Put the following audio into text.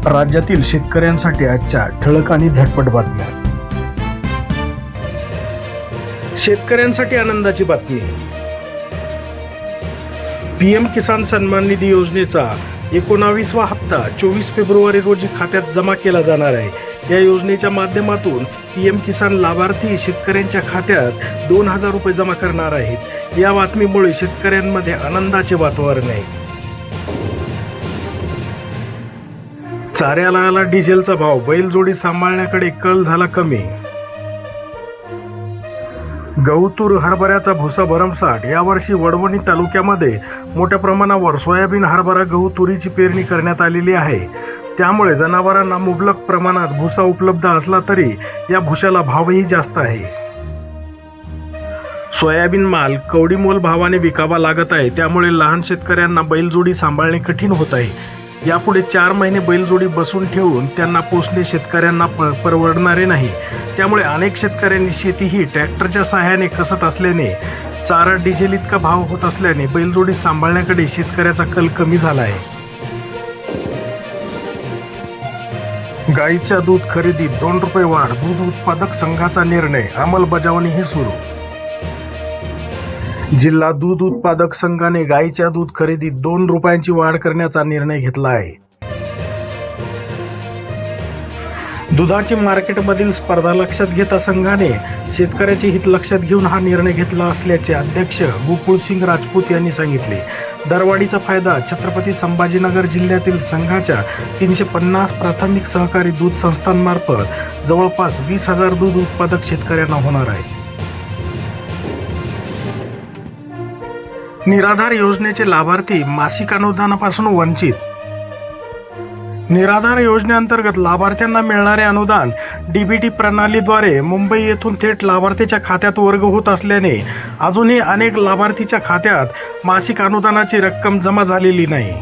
राज्यातील शेतकऱ्यांसाठी आजच्या ठळक आणि झटपट बातम्या. शेतकऱ्यांसाठी आनंदाची बातमी. पीएम किसान सन्मान निधी योजनेचा 19वा हप्ता 24 फेब्रुवारी रोजी खात्यात जमा केला जाणार आहे. या योजनेच्या माध्यमातून पीएम किसान लाभार्थी शेतकऱ्यांच्या खात्यात 2000 रुपये जमा करणार आहेत. या बातमीमुळे शेतकऱ्यांमध्ये आनंदाचे वातावरण आहे. चाऱ्याला आला डिझेलचा भाव, बैलजोडी सांभाळण्याकडे कल झाला कमी. गहू, तूर, हरभऱ्याचा भुसा भरमसाठ. यावर्षी वडवणी तालुक्यामध्ये मोठ्या प्रमाणावर सोयाबीन, हरभरा, गहू, तुरीची पेरणी करण्यात आलेली आहे. त्यामुळे जनावरांना मुबलक प्रमाणात भुसा उपलब्ध असला तरी या भुशाला भावही जास्त आहे. सोयाबीन माल कवडीमोल भावाने विकावा लागत आहे. त्यामुळे लहान शेतकऱ्यांना बैलजोडी सांभाळणे कठीण होत आहे. यापुढे 4 महिने बैलजोडी बसून ठेवून त्यांना पोसणे शेतकऱ्यांना परवडणारे नाही. त्यामुळे अनेक शेतकऱ्यांनी शेती ही ट्रॅक्टरच्या सहाय्याने कसत असल्याने चारा डिझेल इतका भाव होत असल्याने बैलजोडी सांभाळण्याकडे शेतकऱ्याचा कल कमी झाला आहे. गाईच्या दूध खरेदीत 2 रुपये वाढ, दूध उत्पादक संघाचा निर्णय, अंमलबजावणीही सुरू. जिल्हा दूध उत्पादक संघाने गाईच्या दूध खरेदीत 2 रुपयांची वाढ करण्याचा निर्णय घेतला आहे. दुधाची मार्केटमधील स्पर्धा लक्षात घेता संघाने शेतकऱ्याचे हित लक्षात घेऊन हा निर्णय घेतला असल्याचे अध्यक्ष गोकुळसिंग राजपूत यांनी सांगितले. दरवाढीचा फायदा छत्रपती संभाजीनगर जिल्ह्यातील संघाच्या 350 प्राथमिक सहकारी दूध संस्थांमार्फत जवळपास 20,000 दूध उत्पादक शेतकऱ्यांना होणार आहे. निराधार योजनेचे लाभार्थी मासिक अनुदानापासून वंचित. निराधार योजनेअंतर्गत लाभार्थ्यांना मिळणारे अनुदान डीबीटी प्रणालीद्वारे मुंबई येथून थेट लाभार्थीच्या खात्यात वर्ग होत असल्याने अजूनही अनेक लाभार्थीच्या खात्यात मासिक अनुदानाची रक्कम जमा झालेली नाही.